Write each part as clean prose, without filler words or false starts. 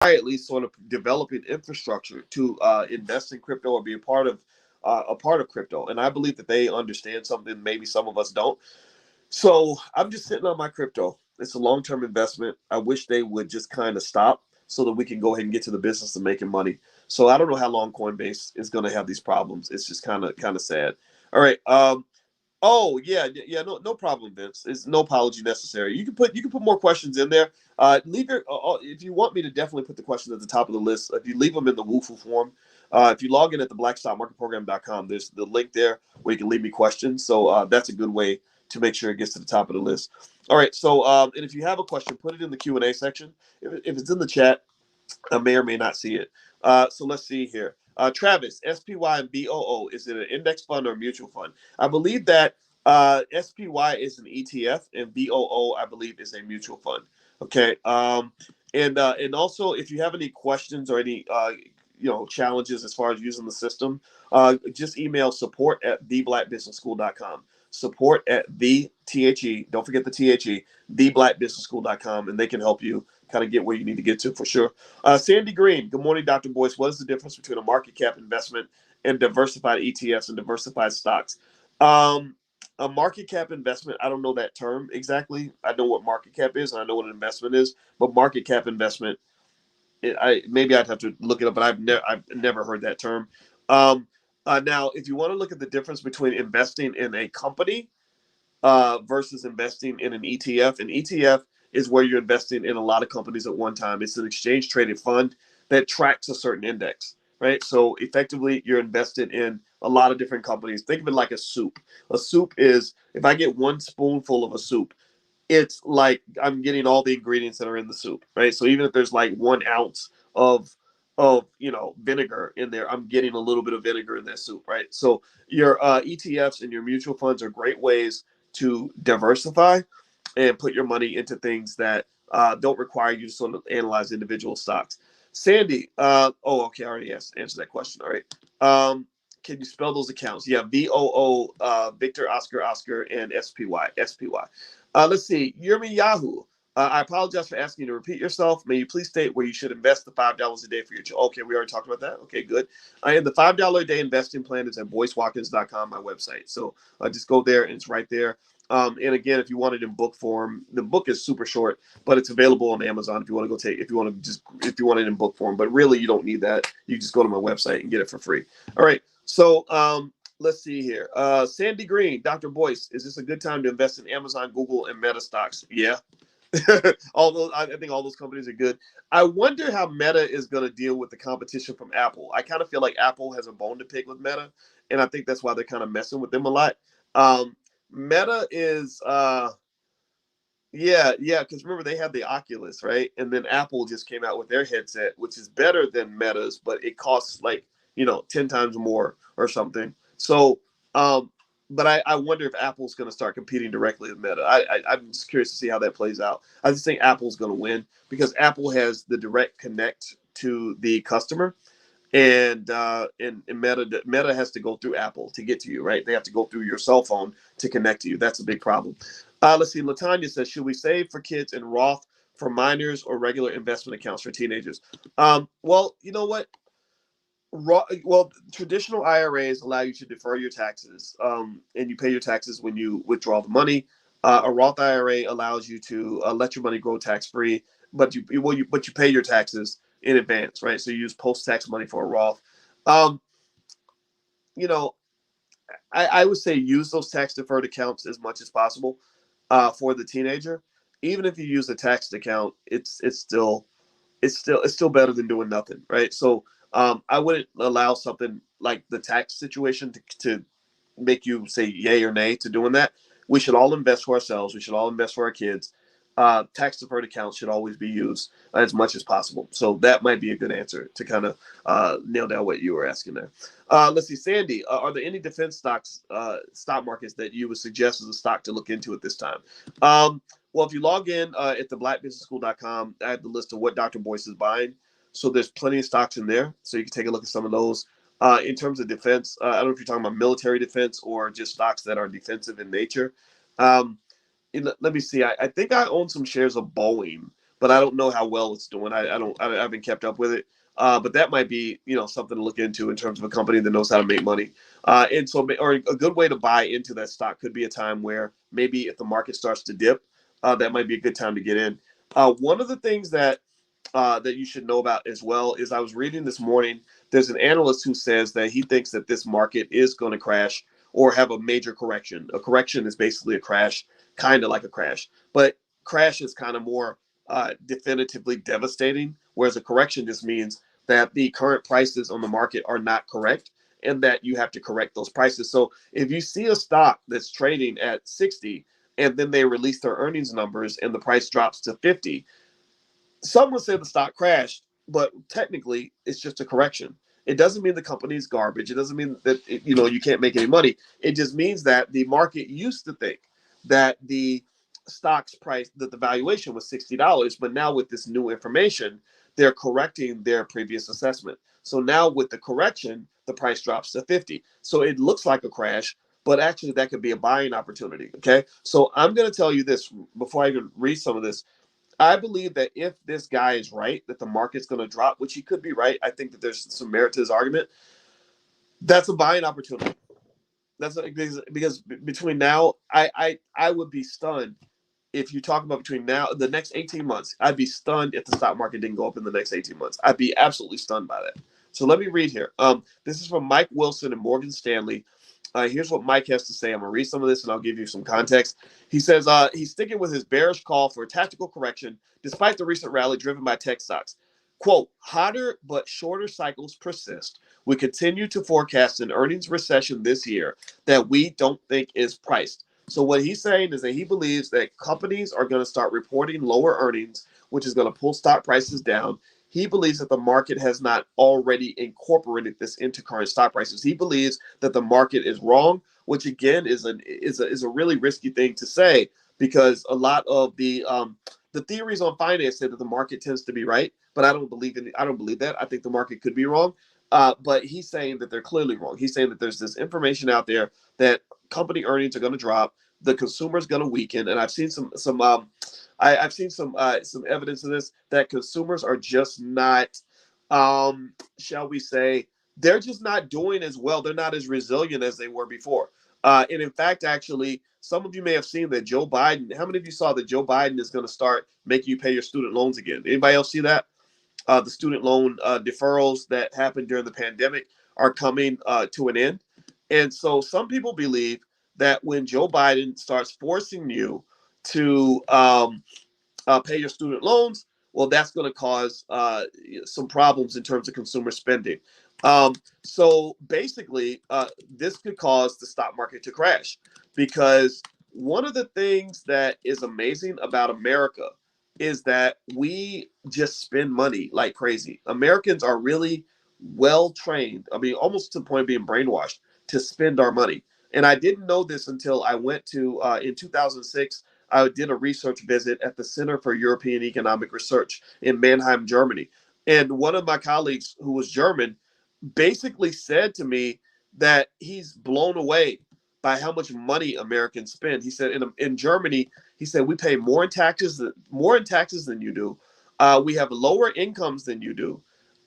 at least sort of developing infrastructure to invest in crypto or be a part of crypto. And I believe that they understand something maybe some of us don't. So I'm just sitting on my crypto. It's a long-term investment. I wish they would just kind of stop so that we can go ahead and get to the business of making money. So I don't know how long Coinbase is going to have these problems. It's just kind of sad. All right. Oh yeah. No problem, Vince. It's no apology necessary. You can put more questions in there. Leave your if you want me to definitely put the questions at the top of the list. If you leave them in the Woofoo form, if you log in at the blackstockmarketprogram.com, there's the link there where you can leave me questions. So that's a good way to make sure it gets to the top of the list. All right. So and if you have a question, put it in the Q&A section. If it's in the chat, I may or may not see it. So let's see here. Travis, SPY and BOO, is it an index fund or a mutual fund? I believe that SPY is an ETF and BOO, I believe, is a mutual fund. Okay. And also, if you have any questions or any challenges as far as using the system, just email support at theblackbusinessschool.com. Support at don't forget the THE, theblackbusinessschool.com, and they can help you kind of get where you need to get to for sure. Sandy Green, good morning, Dr. Boyce. What is the difference between a market cap investment and diversified ETFs and diversified stocks? A market cap investment, I don't know that term exactly. I know what market cap is and I know what an investment is, but market cap investment, maybe I'd have to look it up, but I've never heard that term. Now, if you want to look at the difference between investing in a company versus investing in an ETF. An ETF is where you're investing in a lot of companies at one time. It's an exchange traded fund that tracks a certain index, right? So effectively, you're invested in a lot of different companies. Think of it like a soup. A soup is, if I get one spoonful of a soup, it's like I'm getting all the ingredients that are in the soup, right? So even if there's like 1 ounce of vinegar in there, I'm getting a little bit of vinegar in that soup, right? So your ETFs and your mutual funds are great ways to diversify and put your money into things that don't require you to sort of analyze individual stocks. Sandy, okay, I already answered that question. All right. Can you spell those accounts? Yeah, VOO, Victor, Oscar, and SPY. Let's see, Yurmi Yahoo. I apologize for asking you to repeat yourself. May you please state where you should invest the $5 a day for your child? Okay, we already talked about that. Okay, good. And the $5 a day investing plan is at boycewatkins.com, my website. So just go there and it's right there. And again, if you want it in book form, the book is super short, but it's available on Amazon if you want to if you want it in book form. But really, you don't need that. You just go to my website and get it for free. All right. So let's see here. Sandy Green, Dr. Boyce, is this a good time to invest in Amazon, Google, and Meta stocks? Yeah. I think all those companies are good. I wonder how Meta is going to deal with the competition from Apple. I kind of feel like Apple has a bone to pick with Meta, and I think that's why they're kind of messing with them a lot. Meta is, because remember they have the Oculus, right? And then Apple just came out with their headset, which is better than Meta's, but it costs like 10 times more or something. So, but I wonder if Apple's going to start competing directly with Meta. I'm just curious to see how that plays out. I just think Apple's going to win because Apple has the direct connect to the customer, and Meta has to go through Apple to get to you, right? They have to go through your cell phone to connect to you. That's a big problem. Let's see. Latanya says, should we save for kids in Roth for minors or regular investment accounts for teenagers? Well, you know what? Traditional IRAs allow you to defer your taxes, and you pay your taxes when you withdraw the money. A Roth IRA allows you to let your money grow tax free, but you pay your taxes in advance, right? So you use post tax money for a Roth. Um, you know, I would say use those tax deferred accounts as much as possible for the teenager. Even if you use a taxed account, it's still better than doing nothing, right? So I wouldn't allow something like the tax situation to make you say yay or nay to doing that. We should all invest for ourselves. We should all invest for our kids. Tax deferred accounts should always be used as much as possible. So that might be a good answer to kind of nail down what you were asking there. Let's see, Sandy, are there any defense stock markets that you would suggest as a stock to look into at this time? Well, if you log in at the blackbusinessschool.com, I have the list of what Dr. Boyce is buying. So there's plenty of stocks in there. So you can take a look at some of those. In terms of defense, I don't know if you're talking about military defense or just stocks that are defensive in nature. Let me see. I think I own some shares of Boeing, but I don't know how well it's doing. I haven't kept up with it. But that might be, something to look into in terms of a company that knows how to make money. And so, or a good way to buy into that stock could be a time where maybe if the market starts to dip, that might be a good time to get in. One of the things that you should know about as well is I was reading this morning. There's an analyst who says that he thinks that this market is going to crash or have a major correction. A correction is basically a crash, kind of like a crash, but crash is kind of more definitively devastating, whereas a correction just means that the current prices on the market are not correct and that you have to correct those prices. So if you see a stock that's trading at 60 and then they release their earnings numbers and the price drops to 50, some would say the stock crashed, but technically it's just a correction. It doesn't mean the company's garbage. It doesn't mean that you can't make any money. It just means that the market used to think that the stock's price, that the valuation was $60, but now with this new information, they're correcting their previous assessment. So now with the correction, the price drops to 50. So it looks like a crash, but actually that could be a buying opportunity. Okay. So I'm going to tell you this before I even read some of this. I believe that if this guy is right, that the market's going to drop, which he could be right. I think that there's some merit to his argument. That's a buying opportunity. Because between now, I would be stunned if you talk about between now the next 18 months. I'd be stunned if the stock market didn't go up in the next 18 months. I'd be absolutely stunned by that. So let me read here. This is from Mike Wilson and Morgan Stanley. Here's what Mike has to say. I'm going to read some of this and I'll give you some context. He says he's sticking with his bearish call for a tactical correction despite the recent rally driven by tech stocks. Quote, hotter but shorter cycles persist. We continue to forecast an earnings recession this year that we don't think is priced. So what he's saying is that he believes that companies are going to start reporting lower earnings, which is going to pull stock prices down. He believes that the market has not already incorporated this into current stock prices. He believes that the market is wrong, which again is a really risky thing to say because a lot of the theories on finance say that the market tends to be right, but I don't believe that. I think the market could be wrong. But he's saying that they're clearly wrong. He's saying that there's this information out there that company earnings are going to drop, the consumer is going to weaken, and I've seen I've seen some evidence of this that consumers are just not, shall we say, they're just not doing as well. They're not as resilient as they were before. And in fact, actually, some of you may have seen that Joe Biden. How many of you saw that Joe Biden is going to start making you pay your student loans again? Anybody else see that? The student loan deferrals that happened during the pandemic are coming to an end. And so some people believe that when Joe Biden starts forcing you to pay your student loans, well, that's going to cause some problems in terms of consumer spending. So basically, this could cause the stock market to crash because one of the things that is amazing about America is that we just spend money like crazy. Americans are really well trained. I mean, almost to the point of being brainwashed to spend our money. And I didn't know this until I went to, in 2006, I did a research visit at the Center for European Economic Research in Mannheim, Germany. And one of my colleagues who was German basically said to me that he's blown away by how much money Americans spend. He said in Germany, he said we pay more in taxes than you do. We have lower incomes than you do,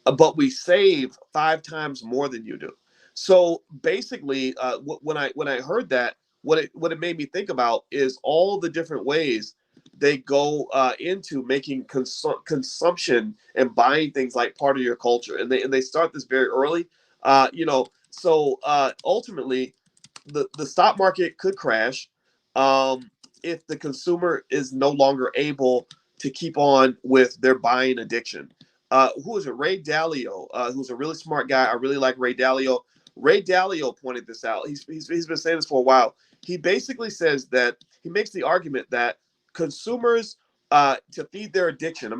but we save 5 times more than you do. So basically, when I heard that, what it made me think about is all the different ways they go into making consumption and buying things like part of your culture, and they start this very early. So ultimately, the stock market could crash if the consumer is no longer able to keep on with their buying addiction. Who is it? Ray Dalio, who's a really smart guy. I really like Ray Dalio. Ray Dalio pointed this out. He's been saying this for a while. He basically says that he makes the argument that consumers, to feed their addiction,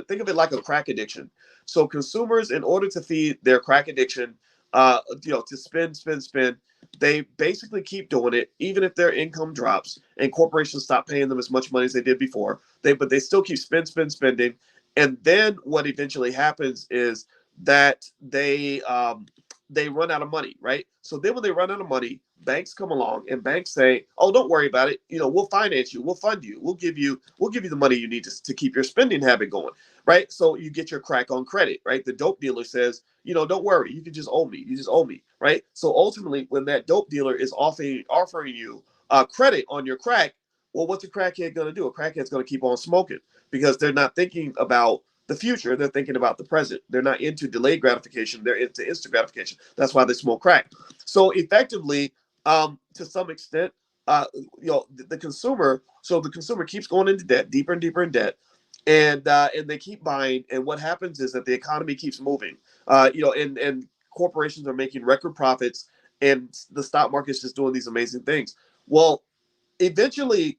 think of it like a crack addiction. So consumers, in order to feed their crack addiction, to spend, they basically keep doing it, even if their income drops and corporations stop paying them as much money as they did before. But they still keep spending. And then what eventually happens is that they run out of money, right? So then when they run out of money, banks come along and banks say, "Oh, don't worry about it. We'll finance you. We'll fund you. We'll give you the money you need to keep your spending habit going." Right? So you get your crack on credit, right? The dope dealer says, "Don't worry. You can just owe me. You just owe me." Right? So ultimately, when that dope dealer is offering you credit on your crack, well, what's a crackhead going to do? A crackhead's going to keep on smoking because they're not thinking about the future. They're thinking about the present. They're not into delayed gratification. They're into instant gratification. That's why they smoke crack. So effectively, to some extent, the consumer. So the consumer keeps going into debt, deeper and deeper in debt, and they keep buying. And what happens is that the economy keeps moving. And corporations are making record profits, and the stock market's just doing these amazing things. Well, eventually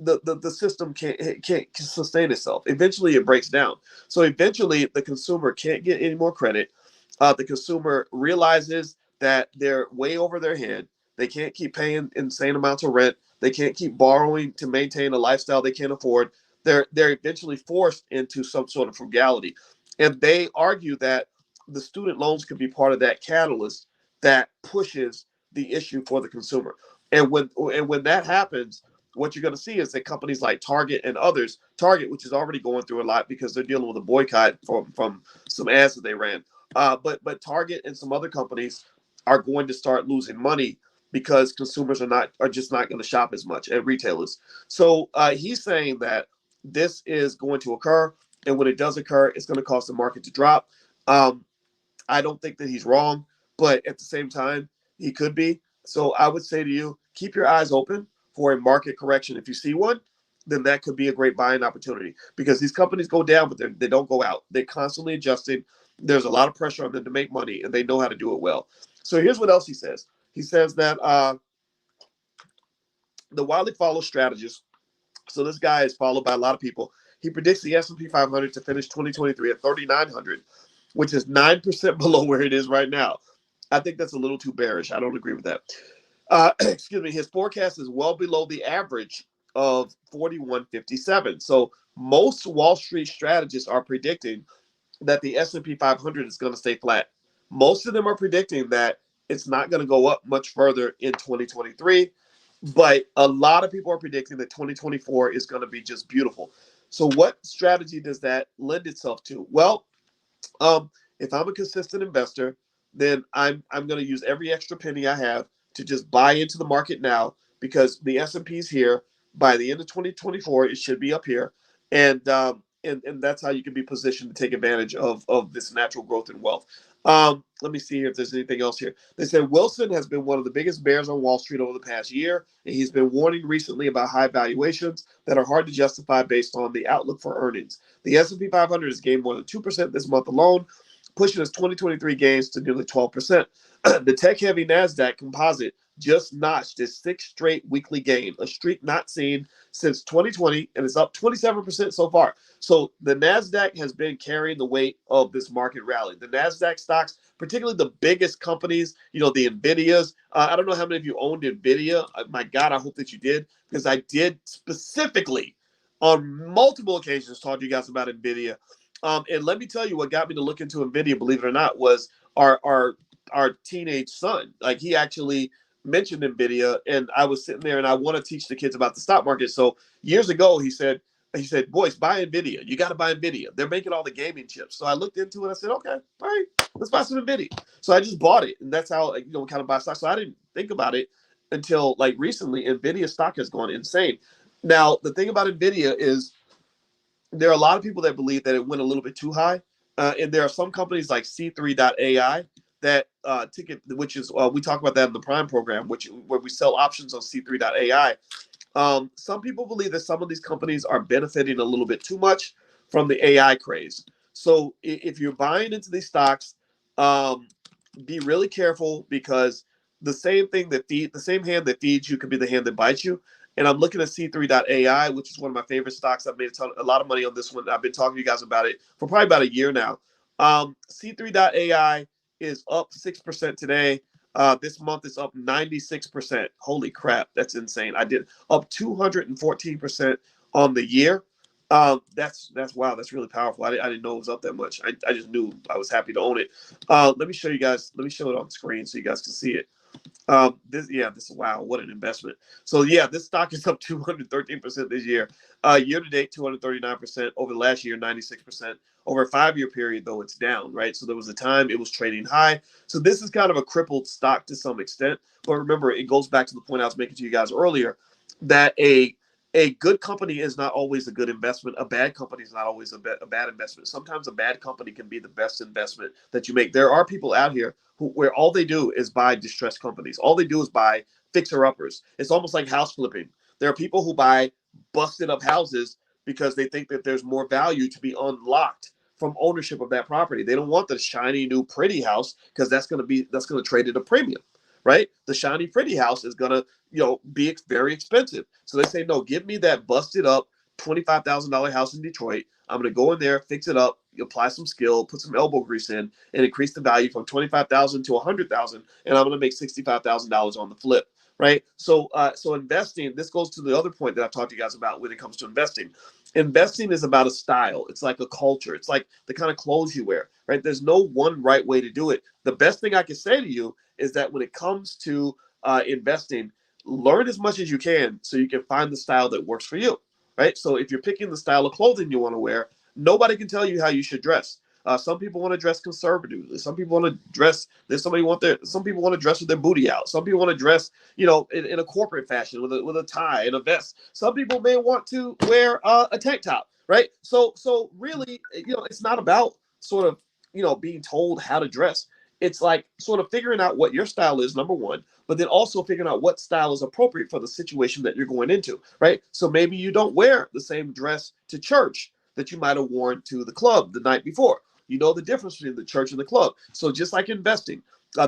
the system can't sustain itself. Eventually it breaks down. So eventually the consumer can't get any more credit. The consumer realizes that they're way over their head. They can't keep paying insane amounts of rent. They can't keep borrowing to maintain a lifestyle they can't afford. They're eventually forced into some sort of frugality. And they argue that the student loans could be part of that catalyst that pushes the issue for the consumer. And when that happens, what you're going to see is that companies like Target and others, Target, which is already going through a lot because they're dealing with a boycott from some ads that they ran, but Target and some other companies are going to start losing money because consumers are just not going to shop as much at retailers. So he's saying that this is going to occur, and when it does occur, it's going to cause the market to drop. Um, I don't think that he's wrong, but at the same time, he could be. So I would say to you, keep your eyes open for a market correction. If you see one, then that could be a great buying opportunity because these companies go down, but they don't go out. They're constantly adjusting. There's a lot of pressure on them to make money, and they know how to do it well. So here's what else he says. He says that the widely followed strategist, so this guy is followed by a lot of people. He predicts the S&P 500 to finish 2023 at 3,900, which is 9% below where it is right now. I think that's a little too bearish. I don't agree with that. Excuse me. His forecast is well below the average of 4157. So most Wall Street strategists are predicting that the S&P 500 is going to stay flat. Most of them are predicting that it's not going to go up much further in 2023, but a lot of people are predicting that 2024 is going to be just beautiful. So what strategy does that lend itself to? Well, if I'm a consistent investor, then I'm going to use every extra penny I have to just buy into the market now because the S&P is here. By the end of 2024, it should be up here, and that's how you can be positioned to take advantage of this natural growth and wealth. Let me see here if there's anything else here. They said Wilson has been one of the biggest bears on Wall Street over the past year, and he's been warning recently about high valuations that are hard to justify based on the outlook for earnings. The S&P 500 has gained more than 2% this month alone, pushing its 2023 gains to nearly 12%. The tech-heavy NASDAQ composite just notched its sixth straight weekly gain, a streak not seen since 2020, and it's up 27% so far. So the NASDAQ has been carrying the weight of this market rally. The NASDAQ stocks, particularly the biggest companies, the NVIDIAs. I don't know how many of you owned NVIDIA. My God, I hope that you did, because I did specifically on multiple occasions talk to you guys about NVIDIA. And let me tell you what got me to look into NVIDIA, believe it or not, was our teenage son. Like, he actually mentioned NVIDIA, and I was sitting there and I want to teach the kids about the stock market. So years ago, he said, Boyce, buy NVIDIA. You got to buy NVIDIA. They're making all the gaming chips. So I looked into it. I said, okay, all right, let's buy some NVIDIA. So I just bought it. And that's how, kind of buy stock. So I didn't think about it until like recently. NVIDIA stock has gone insane. Now, the thing about NVIDIA is there are a lot of people that believe that it went a little bit too high. And there are some companies like C3.ai that ticket, which is, we talk about that in the Prime program, where we sell options on C3.ai. Some people believe that some of these companies are benefiting a little bit too much from the AI craze. So if you're buying into these stocks, be really careful, because the same hand that feeds you could be the hand that bites you. And I'm looking at C3.ai, which is one of my favorite stocks. I've made a lot of money on this one. I've been talking to you guys about it for probably about a year now. C3.ai is up 6% today. This month is up 96%. Holy crap, that's insane. I did up 214% on the year. That's wow. That's really powerful. I didn't know it was up that much. I just knew. I was happy to own it. Let me show you guys. Let me show it on screen so you guys can see it. This wow, what an investment. So yeah, this stock is up 213% this year. Year to date, 239%. Over the last year, 96%. Over a 5-year period, though, it's down, right? So there was a time it was trading high. So this is kind of a crippled stock to some extent. But remember, it goes back to the point I was making to you guys earlier that a good company is not always a good investment. A bad company is not always a bad investment. Sometimes a bad company can be the best investment that you make. There are people out here where all they do is buy distressed companies. All they do is buy fixer-uppers. It's almost like house flipping. There are people who buy busted up houses because they think that there's more value to be unlocked from ownership of that property. They don't want the shiny new pretty house because that's going to trade at a premium, right? The shiny pretty house is going to be very expensive. So they say, no, give me that busted up $25,000 house in Detroit. I'm going to go in there, fix it up, apply some skill, put some elbow grease in, and increase the value from 25,000 to 100,000, and I'm going to make $65,000 on the flip. Right. So investing, this goes to the other point that I've talked to you guys about when it comes to investing. Investing is about a style. It's like a culture. It's like the kind of clothes you wear, right? There's no one right way to do it. The best thing I can say to you is that when it comes to investing, learn as much as you can so you can find the style that works for you, right? So if you're picking the style of clothing you want to wear, nobody can tell you how you should dress. Some people want to dress conservatively. Some people want to dress. Some people want to dress with their booty out. Some people want to dress, in a corporate fashion with a tie and a vest. Some people may want to wear a tank top, right? So really, it's not about sort of being told how to dress. It's like sort of figuring out what your style is, number one, but then also figuring out what style is appropriate for the situation that you're going into, right? So maybe you don't wear the same dress to church that you might have worn to the club the night before. You know the difference between the church and the club. So just like investing,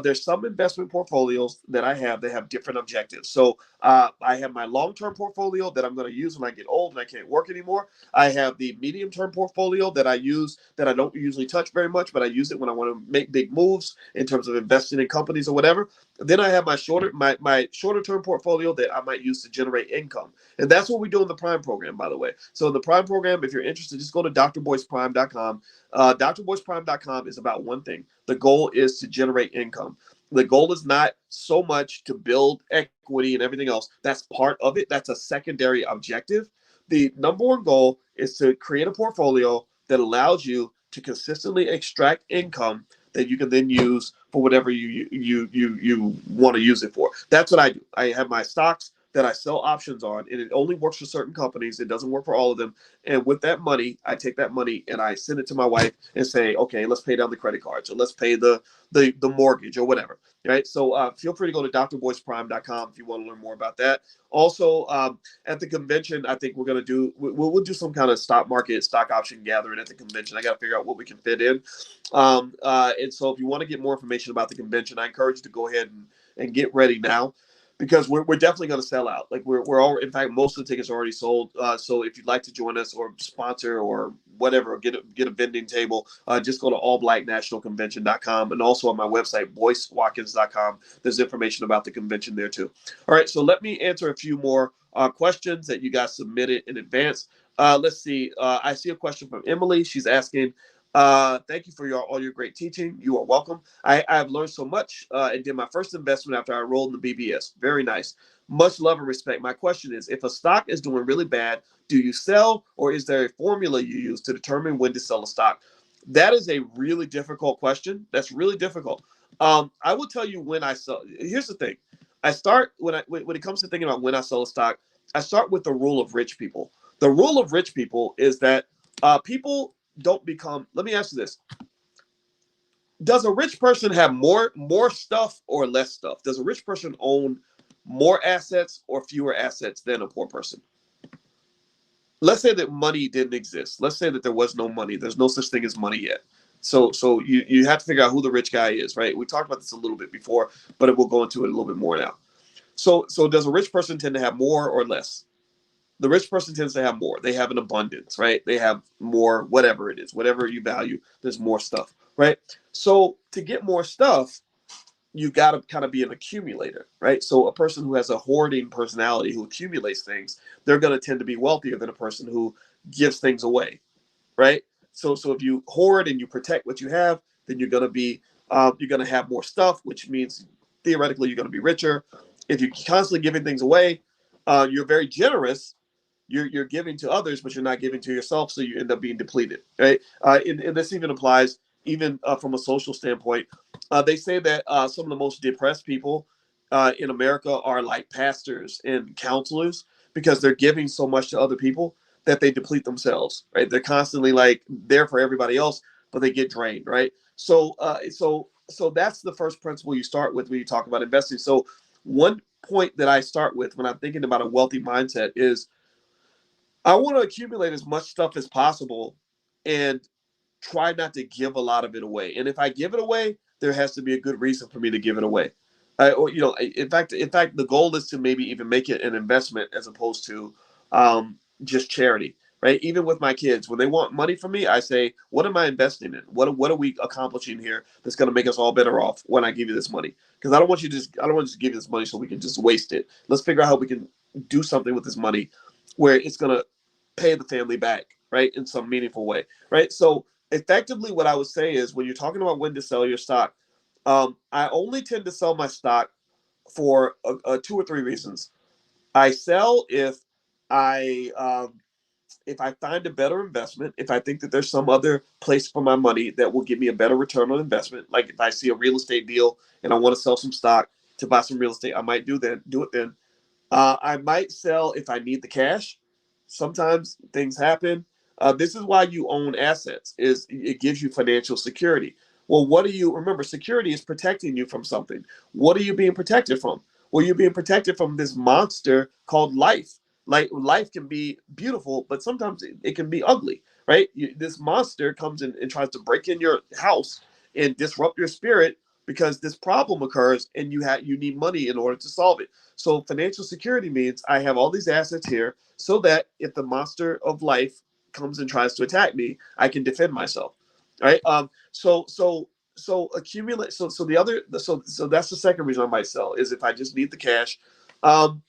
there's some investment portfolios that I have that have different objectives. So I have my long-term portfolio that I'm going to use when I get old and I can't work anymore. I have the medium-term portfolio that I use that I don't usually touch very much, but I use it when I want to make big moves in terms of investing in companies or whatever. Then I have my shorter-term portfolio that I might use to generate income. And that's what we do in the Prime program, by the way. So in the Prime program, if you're interested, just go to drboyceprime.com. drboyceprime.com is about one thing. The goal is to generate income. The goal is not so much to build equity and everything else. That's part of it. That's a secondary objective. The number one goal is to create a portfolio that allows you to consistently extract income that you can then use for whatever you want to use it for. That's what I do. I have my stocks that I sell options on, and it only works for certain companies. It doesn't work for all of them. And with that money, I take that money and I send it to my wife and say, okay, let's pay down the credit cards or let's pay the mortgage or whatever. Right. So feel free to go to drboyceprime.com if you want to learn more about that. Also, at the convention, I think we'll do some kind of stock option gathering at the convention. I got to figure out what we can fit in. And so if you want to get more information about the convention, I encourage you to go ahead and get ready now, because we're definitely going to sell out. Like we're all, in fact, most of the tickets are already sold. So if you'd like to join us or sponsor or whatever, or get a vending table, just go to allblacknationalconvention.com, and also on my website, boycewatkins.com. There's information about the convention there too. All right, so let me answer a few more questions that you guys submitted in advance. Let's see. I see a question from Emily. She's asking, thank you for all your great teaching. You are welcome. I have learned so much and did my first investment after I enrolled in the BBS. Very nice. Much love and respect. My question is, if a stock is doing really bad, do you sell, or is there a formula you use to determine when to sell a stock? That is a really difficult question. That's really difficult. I will tell you when I sell. Here's the thing. I start when it comes to thinking about when I sell a stock, I start with the rule of rich people. The rule of rich people is that people don't become. Let me ask you this: does a rich person have more stuff or less stuff? Does a rich person own more assets or fewer assets than a poor person? Let's say that money didn't exist. Let's say that there was no money. There's no such thing as money yet. So you have to figure out who the rich guy is, right? We talked about this a little bit before, but we'll go into it a little bit more now. So does a rich person tend to have more or less? The rich person tends to have more. They have an abundance, right? They have more, whatever it is, whatever you value, there's more stuff, right? So to get more stuff, you got to kind of be an accumulator, right? So a person who has a hoarding personality, who accumulates things, they're going to tend to be wealthier than a person who gives things away, right? So if you hoard and you protect what you have, then you're going to have more stuff, which means theoretically you're going to be richer. If you're constantly giving things away, you're very generous. You're giving to others, but you're not giving to yourself, so you end up being depleted, right? And this even applies even from a social standpoint. They say that some of the most depressed people in America are like pastors and counselors because they're giving so much to other people that they deplete themselves, right? They're constantly like there for everybody else, but they get drained, right? So that's the first principle you start with when you talk about investing. So one point that I start with when I'm thinking about a wealthy mindset is I want to accumulate as much stuff as possible and try not to give a lot of it away. And if I give it away, there has to be a good reason for me to give it away. Or in fact, the goal is to maybe even make it an investment as opposed to just charity, right? Even with my kids, when they want money from me, I say, "What am I investing in? What are we accomplishing here that's going to make us all better off when I give you this money? Because I don't want you to give you this money so we can just waste it. Let's figure out how we can do something with this money where it's going to pay the family back, right, in some meaningful way, right? So effectively what I would say is when you're talking about when to sell your stock, I only tend to sell my stock for two or three reasons. I sell if I find a better investment, if I think that there's some other place for my money that will give me a better return on investment, like if I see a real estate deal and I want to sell some stock to buy some real estate, I might do it then. I might sell if I need the cash. Sometimes things happen. This is why you own assets, is it gives you financial security. Well, what do you remember? Security is protecting you from something. What are you being protected from? Well, you're being protected from this monster called life. Like life can be beautiful, but sometimes it can be ugly, right? This monster comes in and tries to break in your house and disrupt your spirit because this problem occurs and you need money in order to solve it. So financial security means I have all these assets here so that if the monster of life comes and tries to attack me, I can defend myself. Right. So accumulate. So that's the second reason I might sell is if I just need the cash. Um,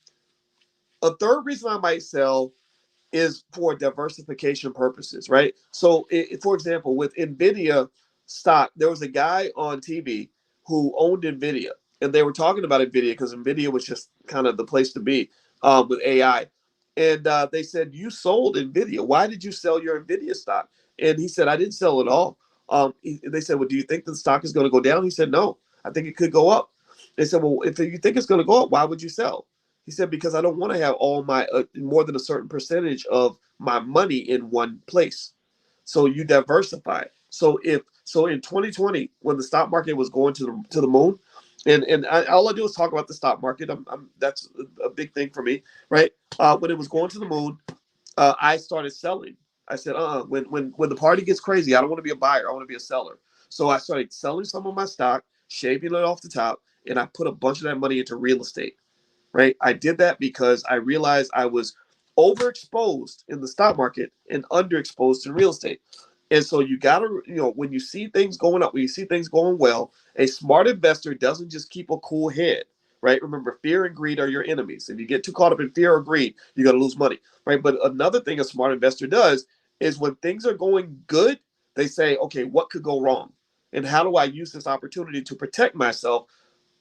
a third reason I might sell is for diversification purposes, right? So, for example, with Nvidia stock, there was a guy on TV who owned Nvidia, and they were talking about Nvidia because Nvidia was just kind of the place to be with AI. And they said, "You sold Nvidia. Why did you sell your Nvidia stock?" And he said, "I didn't sell it all." They said, "Well, do you think the stock is going to go down?" He said, "No, I think it could go up." They said, "Well, if you think it's going to go up, why would you sell?" He said, because I don't want to have all my more than a certain percentage of my money in one place. So you diversify. So in 2020, when the stock market was going to the moon, all I do is talk about the stock market. That's a big thing for me, right? When it was going to the moon, I started selling. I said, when the party gets crazy, I don't want to be a buyer. I want to be a seller. So I started selling some of my stock, shaving it off the top, and I put a bunch of that money into real estate, right? I did that because I realized I was overexposed in the stock market and underexposed in real estate. And so you got to, when you see things going up, when you see things going well, a smart investor doesn't just keep a cool head, right? Remember, fear and greed are your enemies. If you get too caught up in fear or greed, you're going to lose money, right? But another thing a smart investor does is when things are going good, they say, okay, what could go wrong? And how do I use this opportunity to protect myself?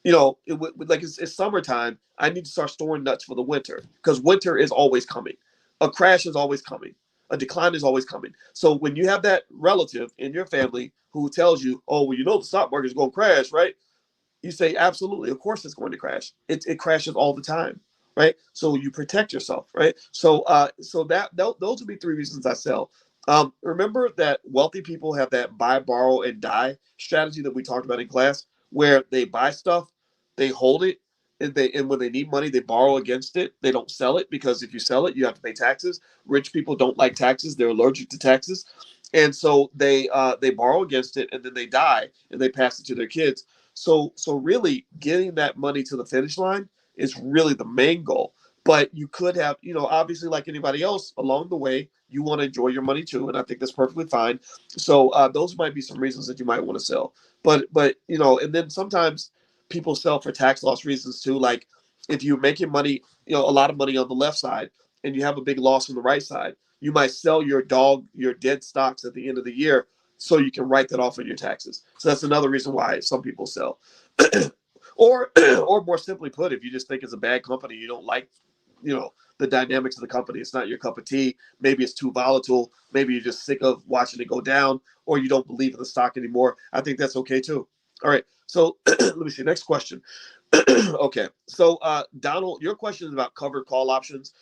Like it's summertime. I need to start storing nuts for the winter because winter is always coming. A crash is always coming. A decline is always coming. So when you have that relative in your family who tells you, "Oh, well, the stock market is going to crash," right? You say, "Absolutely, of course it's going to crash. It crashes all the time." Right? So you protect yourself, right? So those would be three reasons I sell. Remember that wealthy people have that buy, borrow, and die strategy that we talked about in class, where they buy stuff, they hold it, and when they need money, they borrow against it. They don't sell it because if you sell it, you have to pay taxes. Rich people don't like taxes; they're allergic to taxes, and so they borrow against it, and then they die, and they pass it to their kids. So really getting that money to the finish line is really the main goal. But you could have, obviously like anybody else along the way, you want to enjoy your money too, and I think that's perfectly fine. So those might be some reasons that you might want to sell. But and then sometimes people sell for tax loss reasons too. Like if you're making money, a lot of money on the left side, and you have a big loss on the right side, you might sell your dead stocks at the end of the year so you can write that off on your taxes. So that's another reason why some people sell. Or or more simply put, if you just think it's a bad company, you don't like, the dynamics of the company, it's not your cup of tea, maybe it's too volatile, maybe you're just sick of watching it go down, or you don't believe in the stock anymore, I think that's okay too. All right, so let me see, next question. Okay, so Donald, your question is about covered call options.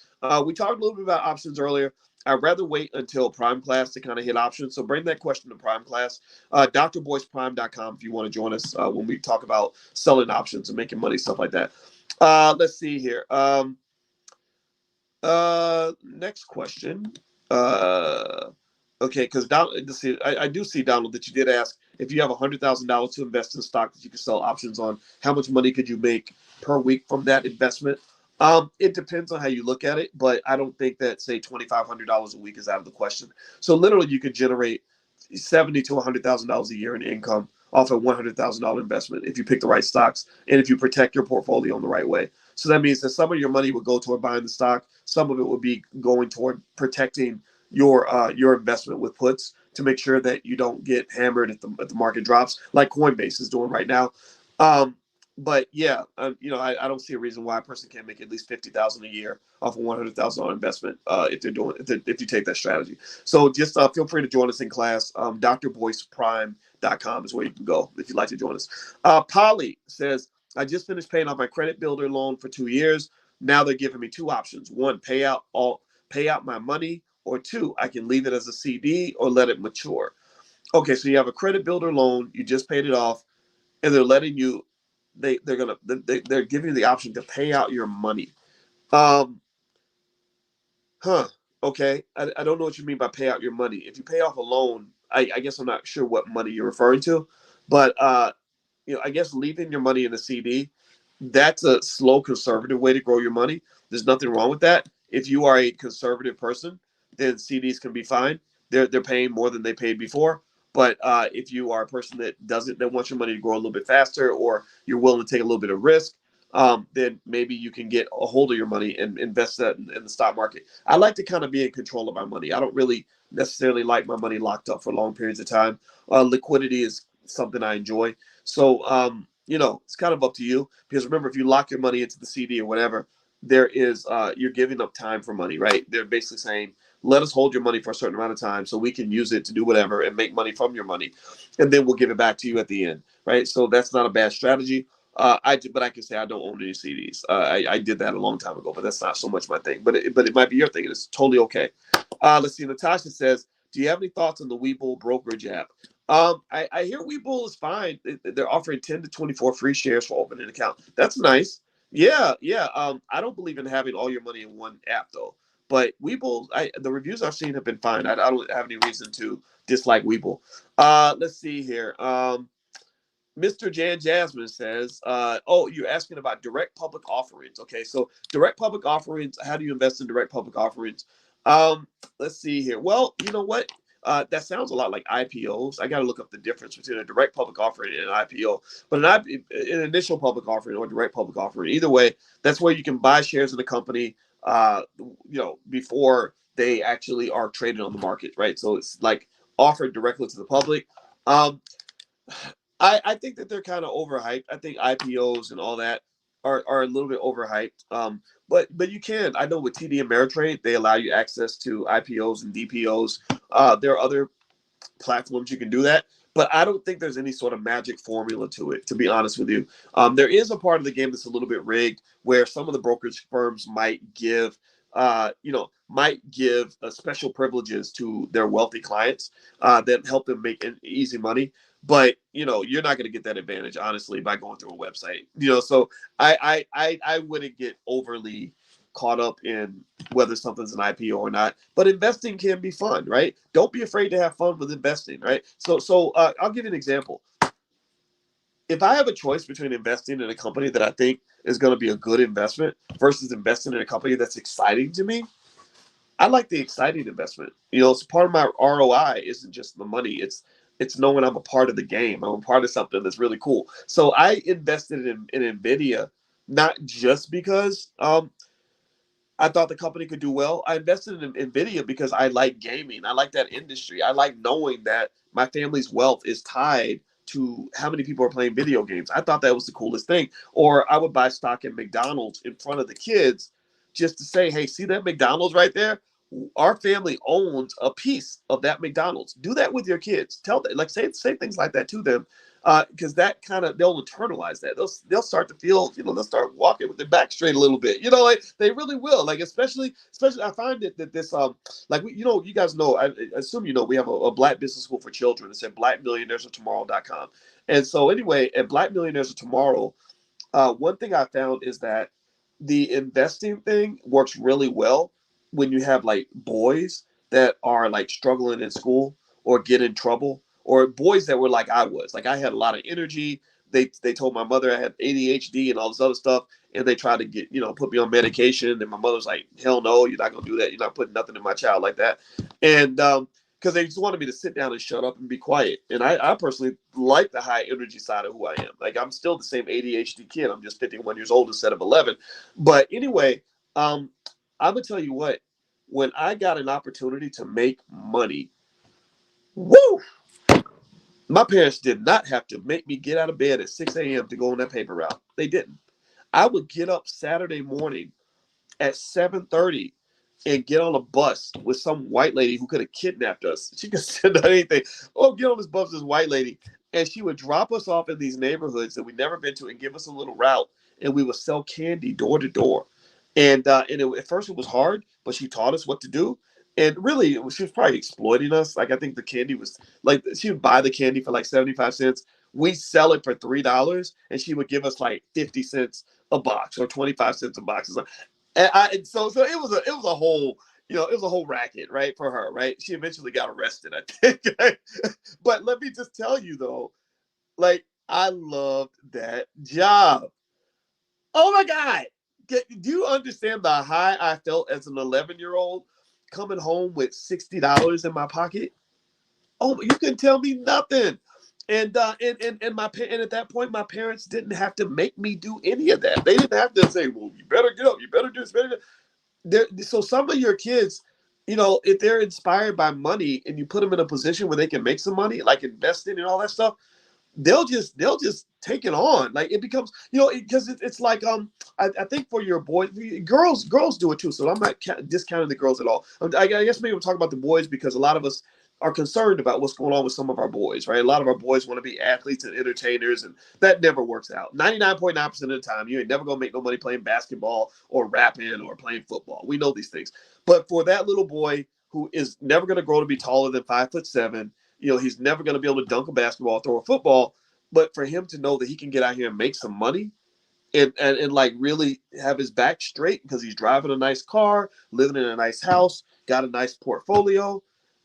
We talked a little bit about options earlier. I'd rather wait until prime class to kind of hit options. So bring that question to prime class. drboyceprime.com if you want to join us when we talk about selling options and making money, stuff like that. Let's see here. Next question. Okay, because I do see, Donald, that you did ask if you have $100,000 to invest in stock that you can sell options on, how much money could you make per week from that investment? It depends on how you look at it, but I don't think that, say, $2,500 a week is out of the question. So literally, you could generate $70,000 to $100,000 a year in income off a $100,000 investment if you pick the right stocks and if you protect your portfolio in the right way. So that means that some of your money would go toward buying the stock, some of it would be going toward protecting your investment with puts to make sure that you don't get hammered at the market drops like Coinbase is doing right now. But yeah, I don't see a reason why a person can't make at least $50,000 a year off a $100,000 investment if you take that strategy. So just feel free to join us in class. drboyceprime.com is where you can go if you'd like to join us. Polly says, I just finished paying off my credit builder loan for 2 years. Now they're giving me two options: one, pay out my money, or two, I can leave it as a CD or let it mature. Okay, so you have a credit builder loan, you just paid it off, and they're letting you they're giving you the option to pay out your money. Um, okay, I don't know what you mean by pay out your money. If you pay off a loan, I guess I'm not sure what money you're referring to, but I guess leaving your money in a CD, that's a slow conservative way to grow your money. There's nothing wrong with that. If you are a conservative person, then CDs can be fine. They're paying more than they paid before. But if you are a person that wants your money to grow a little bit faster, or you're willing to take a little bit of risk, then maybe you can get a hold of your money and invest that in the stock market. I like to kind of be in control of my money. I don't really necessarily like my money locked up for long periods of time. Liquidity is something I enjoy. So, it's kind of up to you, because remember, if you lock your money into the CD or whatever, there is, you're giving up time for money, right? They're basically saying, let us hold your money for a certain amount of time so we can use it to do whatever and make money from your money. And then we'll give it back to you at the end, right? So that's not a bad strategy. But I can say I don't own any CDs. I did that a long time ago, but that's not so much my thing. But it might be your thing, and it's totally okay. Let's see. Natasha says, do you have any thoughts on the Webull brokerage app? I hear Webull is fine. They're offering 10 to 24 free shares for opening an account. That's nice. Yeah, yeah. I don't believe in having all your money in one app though. But Webull, the reviews I've seen have been fine. I don't have any reason to dislike Webull. Let's see here. Mr. Jan Jasmine says, oh, you're asking about direct public offerings. Okay, so direct public offerings, how do you invest in direct public offerings? Let's see here. Well, you know what? That sounds a lot like IPOs. I got to look up the difference between a direct public offering and an IPO. But an initial public offering or direct public offering, either way, that's where you can buy shares in the company, before they actually are traded on the market, right? So it's like offered directly to the public. I think that they're kind of overhyped. I think IPOs and all that are a little bit overhyped. But you can. I know with TD Ameritrade, they allow you access to IPOs and DPOs. There are other platforms you can do that, but I don't think there's any sort of magic formula to it, to be honest with you. There is a part of the game that's a little bit rigged, where some of the brokerage firms might give special privileges to their wealthy clients that help them make easy money. But you're not going to get that advantage, honestly, by going through a website. So I wouldn't get overly caught up in whether something's an IPO or not. But investing can be fun, right? Don't be afraid to have fun with investing, right? So I'll give you an example. If I have a choice between investing in a company that I think is going to be a good investment versus investing in a company that's exciting to me, I like the exciting investment. It's part of my ROI isn't just the money. It's knowing I'm a part of the game. I'm a part of something that's really cool. So I invested in Nvidia, not just because I thought the company could do well. I invested in Nvidia because I like gaming. I like that industry. I like knowing that my family's wealth is tied to how many people are playing video games. I thought that was the coolest thing. Or I would buy stock in McDonald's in front of the kids just to say, hey, see that McDonald's right there? Our family owns a piece of that McDonald's. Do that with your kids. Tell them, like, say things like that to them, because that kind of, they'll internalize that. They'll start to feel, they'll start walking with their back straight a little bit. Like they really will. Like especially I find that this like you guys know, I assume we have a Black business school for children. It's at blackmillionairesoftomorrow.com. And so anyway, at Black Millionaires of Tomorrow, one thing I found is that the investing thing works really well when you have like boys that are like struggling in school or get in trouble, or boys that were like I was. Like I had a lot of energy. They told my mother I had ADHD and all this other stuff, and they tried to get put me on medication. And my mother's like, hell no, you're not gonna do that. You're not putting nothing in my child like that. And because they just wanted me to sit down and shut up and be quiet. And I personally like the high energy side of who I am. Like I'm still the same ADHD kid. I'm just 51 years old instead of 11. But anyway, I'm gonna tell you what. When I got an opportunity to make money, woo! My parents did not have to make me get out of bed at 6 a.m. to go on that paper route. They didn't. I would get up Saturday morning at 7:30 and get on a bus with some white lady who could have kidnapped us. She could have done anything. Oh, get on this bus, this white lady. And she would drop us off in these neighborhoods that we'd never been to and give us a little route. And we would sell candy door to door. And at first it was hard, but she taught us what to do. And really, she was probably exploiting us. Like I think the candy was like she would buy the candy for like 75 cents. We sell it for $3, and she would give us like 50 cents a box or 25 cents a box. And so it was a whole it was a whole racket, right, for her, right? She eventually got arrested, I think. But let me just tell you though, like I loved that job. Oh my God. Do you understand the high I felt as an 11-year-old coming home with $60 in my pocket? Oh, you couldn't tell me nothing. And and at that point, my parents didn't have to make me do any of that. They didn't have to say, "Well, you better get up, you better do this, better." So some of your kids, if they're inspired by money and you put them in a position where they can make some money, like investing and all that stuff, they'll just take it on. Like it becomes because it's like I think for your boys, girls do it too, so I'm not discounting the girls at all. I guess maybe we'll talk about the boys because a lot of us are concerned about what's going on with some of our boys, right? A lot of our boys want to be athletes and entertainers, and that never works out. 99.9% of the time, you ain't never gonna make no money playing basketball or rapping or playing football. We know these things. But for that little boy who is never gonna grow to be taller than 5'7", he's never going to be able to dunk a basketball, throw a football, but for him to know that he can get out here and make some money and like really have his back straight because he's driving a nice car, living in a nice house, got a nice portfolio,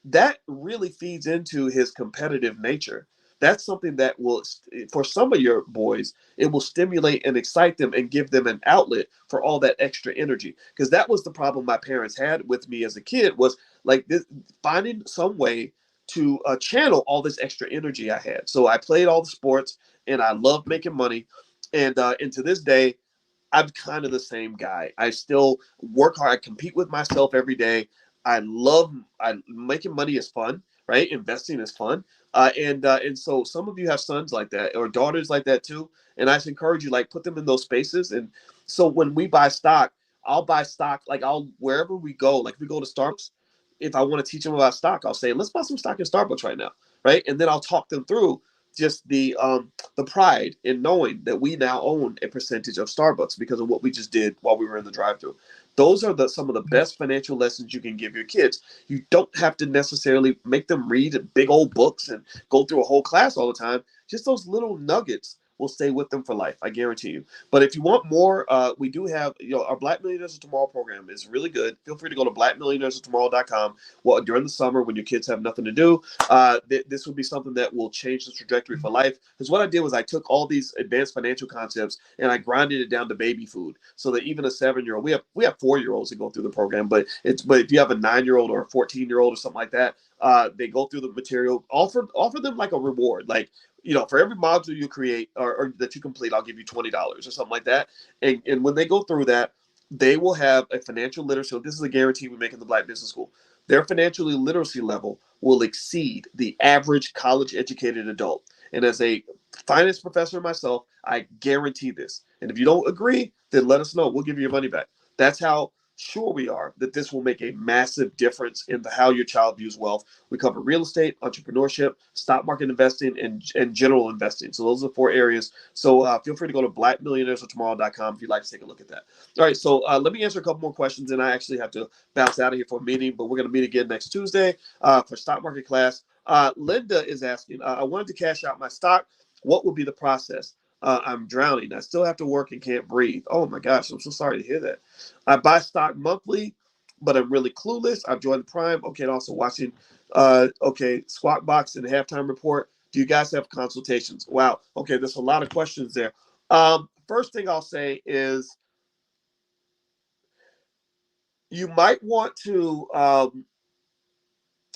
that really feeds into his competitive nature. That's something that will, for some of your boys, it will stimulate and excite them and give them an outlet for all that extra energy. Because that was the problem my parents had with me as a kid was like this, finding some way to channel all this extra energy I had. So I played all the sports and I loved making money. And to this day, I'm kind of the same guy. I still work hard. I compete with myself every day. I making money is fun, right? Investing is fun. And so some of you have sons like that or daughters like that too. And I just encourage you, like, put them in those spaces. And so when we buy stock, I'll buy stock, like wherever we go, like if we go to Starbucks, if I want to teach them about stock, I'll say, let's buy some stock in Starbucks right now. Right. And then I'll talk them through just the pride in knowing that we now own a percentage of Starbucks because of what we just did while we were in the drive-thru. Those are some of the best financial lessons you can give your kids. You don't have to necessarily make them read big old books and go through a whole class all the time. Just those little nuggets will stay with them for life. I guarantee you. But if you want more, we do have, our Black Millionaires of Tomorrow program is really good. Feel free to go to blackmillionairesoftomorrow.com. Well, during the summer when your kids have nothing to do, this would be something that will change the trajectory for life. Because what I did was I took all these advanced financial concepts and I grinded it down to baby food, so that even a 7-year-old, we have 4-year-olds that go through the program, but if you have a 9-year-old or a 14-year-old or something like that, they go through the material. Offer them like a reward, like, for every module you create or that you complete, I'll give you $20 or something like that. And when they go through that, they will have a financial literacy. This is a guarantee we make in the Black Business School. Their financial literacy level will exceed the average college educated adult. And as a finance professor myself, I guarantee this. And if you don't agree, then let us know. We'll give you your money back. That's how sure we are that this will make a massive difference in how your child views wealth. We cover real estate, entrepreneurship, stock market investing, and general investing. So those are the 4 areas. So feel free to go to blackmillionairesoftomorrow.com if you'd like to take a look at that. All right, so let me answer a couple more questions, and I actually have to bounce out of here for a meeting, but we're going to meet again next Tuesday for stock market class. Linda is asking, I wanted to cash out my stock. What would be the process? I'm drowning. I still have to work and can't breathe. Oh my gosh, I'm so sorry to hear that. I buy stock monthly, but I'm really clueless. I've joined the Prime. Okay, and also watching Squawk Box and Halftime Report. Do you guys have consultations? Wow. Okay, there's a lot of questions there. First thing I'll say is you might want to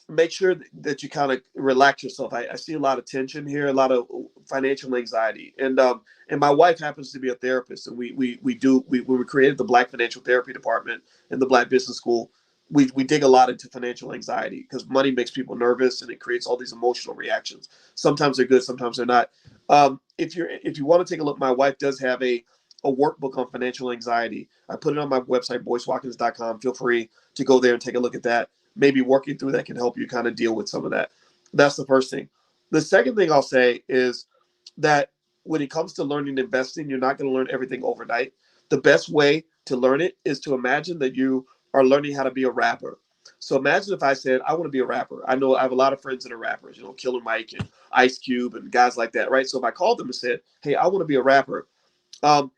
make sure that you kind of relax yourself. I see a lot of tension here, a lot of financial anxiety, and my wife happens to be a therapist, and we when we created the Black Financial Therapy Department in the Black Business School, we dig a lot into financial anxiety because money makes people nervous and it creates all these emotional reactions. Sometimes they're good, sometimes they're not. If you want to take a look, my wife does have a workbook on financial anxiety. I put it on my website, boycewatkins.com. Feel free to go there and take a look at that. Maybe working through that can help you kind of deal with some of that. That's the first thing. The second thing I'll say is that when it comes to learning investing, you're not going to learn everything overnight. The best way to learn it is to imagine that you are learning how to be a rapper. So imagine if I said, I want to be a rapper. I know I have a lot of friends that are rappers, Killer Mike and Ice Cube and guys like that, right? So if I called them and said, hey, I want to be a rapper,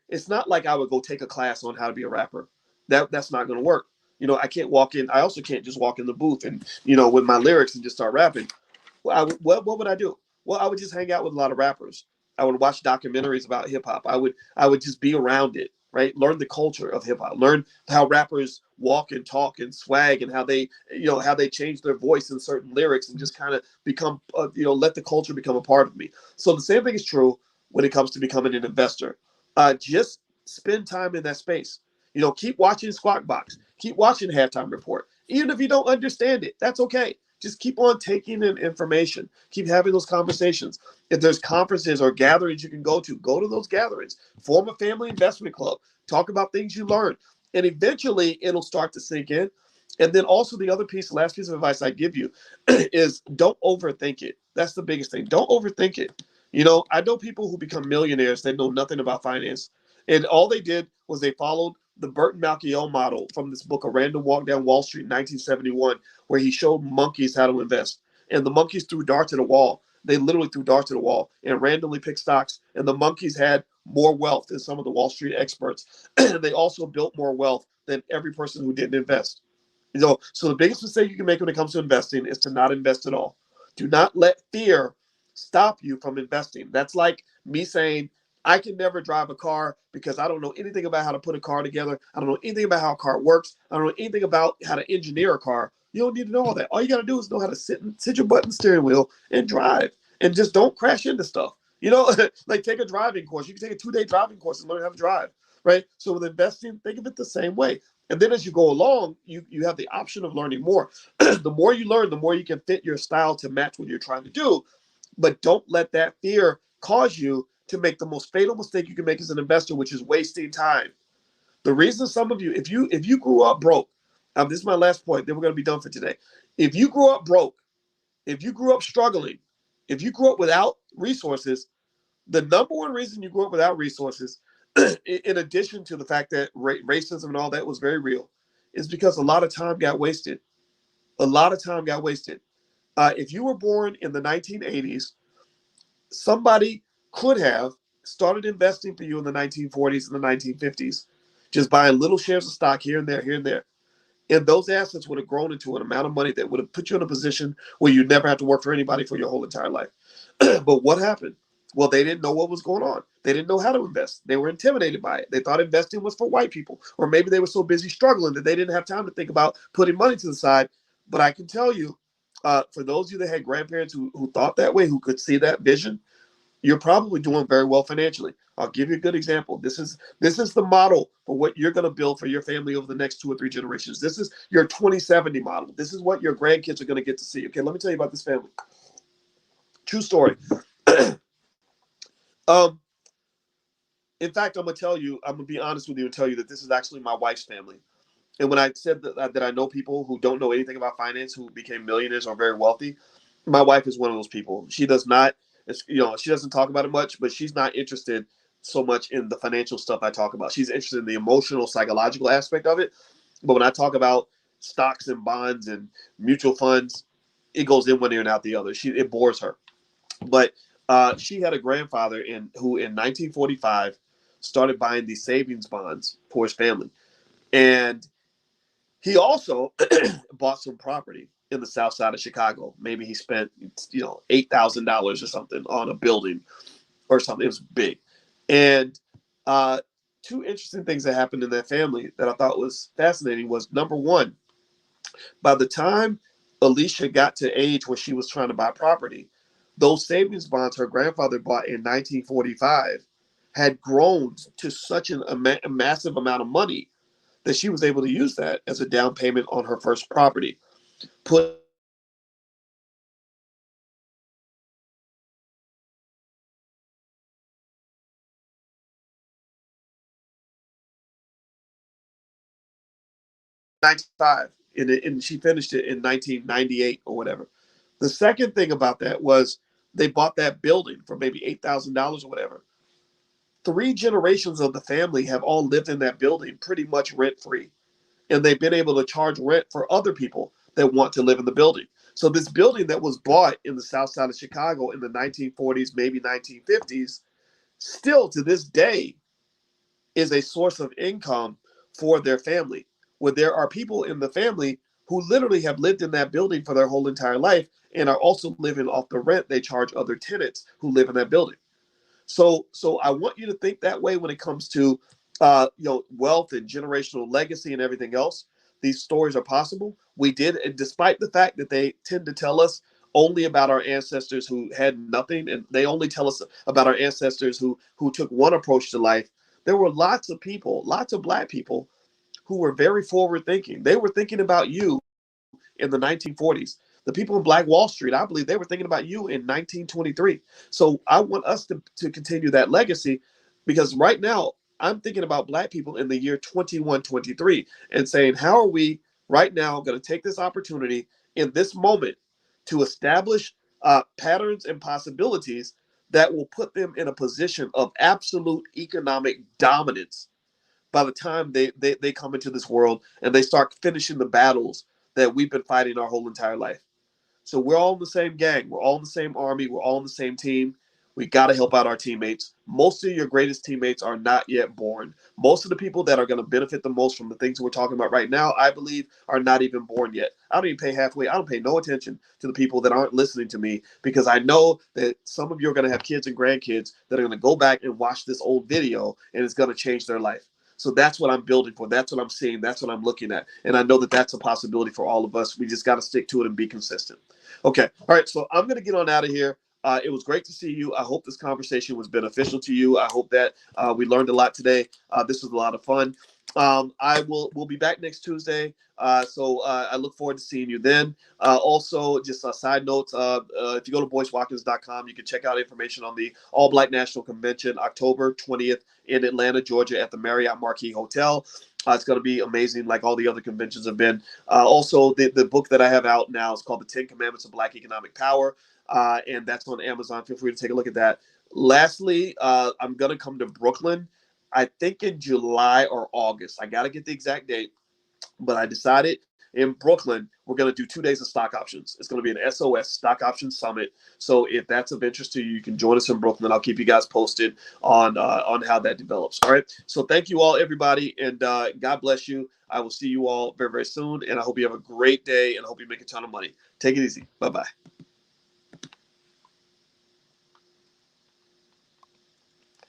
it's not like I would go take a class on how to be a rapper. That's not going to work. I can't walk in. I also can't just walk in the booth and, with my lyrics and just start rapping. Well, what would I do? Well, I would just hang out with a lot of rappers. I would watch documentaries about hip hop. I would just be around it, right? Learn the culture of hip hop. Learn how rappers walk and talk and swag and how they change their voice in certain lyrics and just kind of become, let the culture become a part of me. So the same thing is true when it comes to becoming an investor. Just spend time in that space. Keep watching Squawk Box. Keep watching Halftime Report. Even if you don't understand it, that's okay. Just keep on taking in information. Keep having those conversations. If there's conferences or gatherings you can go to those gatherings. Form a family investment club. Talk about things you learned. And eventually it'll start to sink in. And then also the last piece of advice I give you is don't overthink it. That's the biggest thing. Don't overthink it. I know people who become millionaires that know nothing about finance. And all they did was they followed the Burton Malkiel model from this book, A Random Walk Down Wall Street in 1971, where he showed monkeys how to invest. And the monkeys threw darts at a wall. They literally threw darts at a wall and randomly picked stocks. And the monkeys had more wealth than some of the Wall Street experts. They also built more wealth than every person who didn't invest. So the biggest mistake you can make when it comes to investing is to not invest at all. Do not let fear stop you from investing. That's like me saying, I can never drive a car because I don't know anything about how to put a car together. I don't know anything about how a car works. I don't know anything about how to engineer a car. You don't need to know all that. All you got to do is know how to sit your butt in the steering wheel and drive, and just don't crash into stuff. Like take a driving course. You can take a 2-day driving course and learn how to drive, right? So with investing, think of it the same way. And then as you go along, you have the option of learning more. The more you learn, the more you can fit your style to match what you're trying to do. But don't let that fear cause you to make the most fatal mistake you can make as an investor, which is wasting time. The reason some of you, if you grew up broke, this is my last point, then we're going to be done for today. If you grew up broke, if you grew up struggling, if you grew up without resources, the number one reason you grew up without resources, in addition to the fact that racism and all that was very real, is because a lot of time got wasted. A lot of time got wasted. If you were born in the 1980s, somebody could have started investing for you in the 1940s and the 1950s, just buying little shares of stock here and there, here and there. And those assets would have grown into an amount of money that would have put you in a position where you never have to work for anybody for your whole entire life. But what happened? Well, they didn't know what was going on. They didn't know how to invest. They were intimidated by it. They thought investing was for white people, or maybe they were so busy struggling that they didn't have time to think about putting money to the side. But I can tell you, for those of you that had grandparents who thought that way, who could see that vision, you're probably doing very well financially. I'll give you a good example. This is the model for what you're going to build for your family over the next 2 or 3 generations. This is your 2070 model. This is what your grandkids are going to get to see. Okay, let me tell you about this family. True story. Um, in fact, I'm gonna be honest with you and tell you that this is actually my wife's family. And when I said that I know people who don't know anything about finance who became millionaires or very wealthy, my wife is one of those people. She does not, she doesn't talk about it much, but she's not interested so much in the financial stuff I talk about. She's interested in the emotional, psychological aspect of it. But when I talk about stocks and bonds and mutual funds, it goes in one ear and out the other. It bores her. But she had a grandfather who in 1945 started buying these savings bonds for his family, and he also bought some property in the south side of Chicago. Maybe he spent, $8,000 or something on a building or something. It was big. And uh, two interesting things that happened in that family that I thought was fascinating was, number one, by the time Alicia got to age where she was trying to buy property, those savings bonds her grandfather bought in 1945 had grown to such a massive amount of money that she was able to use that as a down payment on her first property. Put '95, and she finished it in 1998 or whatever. The second thing about that was they bought that building for maybe $8,000 or whatever. Three generations of the family have all lived in that building pretty much rent free, and they've been able to charge rent for other people that want to live in the building. So this building that was bought in the south side of Chicago in the 1940s, maybe 1950s, still to this day is a source of income for their family, where there are people in the family who literally have lived in that building for their whole entire life and are also living off the rent they charge other tenants who live in that building. So I want you to think that way when it comes to wealth and generational legacy and everything else. These stories are possible. We did, and despite the fact that they tend to tell us only about our ancestors who had nothing, and they only tell us about our ancestors who took one approach to life. There were lots of people, lots of Black people, who were very forward thinking. They were thinking about you in the 1940s. The people in Black Wall Street, I believe they were thinking about you in 1923. So I want us to continue that legacy, because right now I'm thinking about Black people in the year 2123 and saying, how are we right now going to take this opportunity in this moment to establish patterns and possibilities that will put them in a position of absolute economic dominance by the time they come into this world and they start finishing the battles that we've been fighting our whole entire life. So we're all in the same gang. We're all in the same army. We're all in the same team. We got to help out our teammates. Most of your greatest teammates are not yet born. Most of the people that are going to benefit the most from the things we're talking about right now, I believe, are not even born yet. I don't even pay halfway. I don't pay no attention to the people that aren't listening to me, because I know that some of you are going to have kids and grandkids that are going to go back and watch this old video, and it's going to change their life. So that's what I'm building for. That's what I'm seeing. That's what I'm looking at. And I know that that's a possibility for all of us. We just got to stick to it and be consistent. Okay. All right. So I'm going to get on out of here. It was great to see you. I hope this conversation was beneficial to you. I hope that we learned a lot today. This was a lot of fun. We'll be back next Tuesday. So I look forward to seeing you then. Also, just a side note, if you go to boycewatkins.com, you can check out information on the All Black National Convention, October 20th in Atlanta, Georgia, at the Marriott Marquis Hotel. It's going to be amazing, like all the other conventions have been. Also, the book that I have out now is called The 10 Commandments of Black Economic Power, and that's on Amazon. Feel free to take a look at that. Lastly, I'm going to come to Brooklyn, I think in July or August. I got to get the exact date, but I decided in Brooklyn, we're going to do 2 days of stock options. It's going to be an SOS stock option summit. So if that's of interest to you, you can join us in Brooklyn. I'll keep you guys posted on how that develops. All right. So thank you all, everybody, and God bless you. I will see you all very, very soon, and I hope you have a great day, and I hope you make a ton of money. Take it easy. Bye-bye.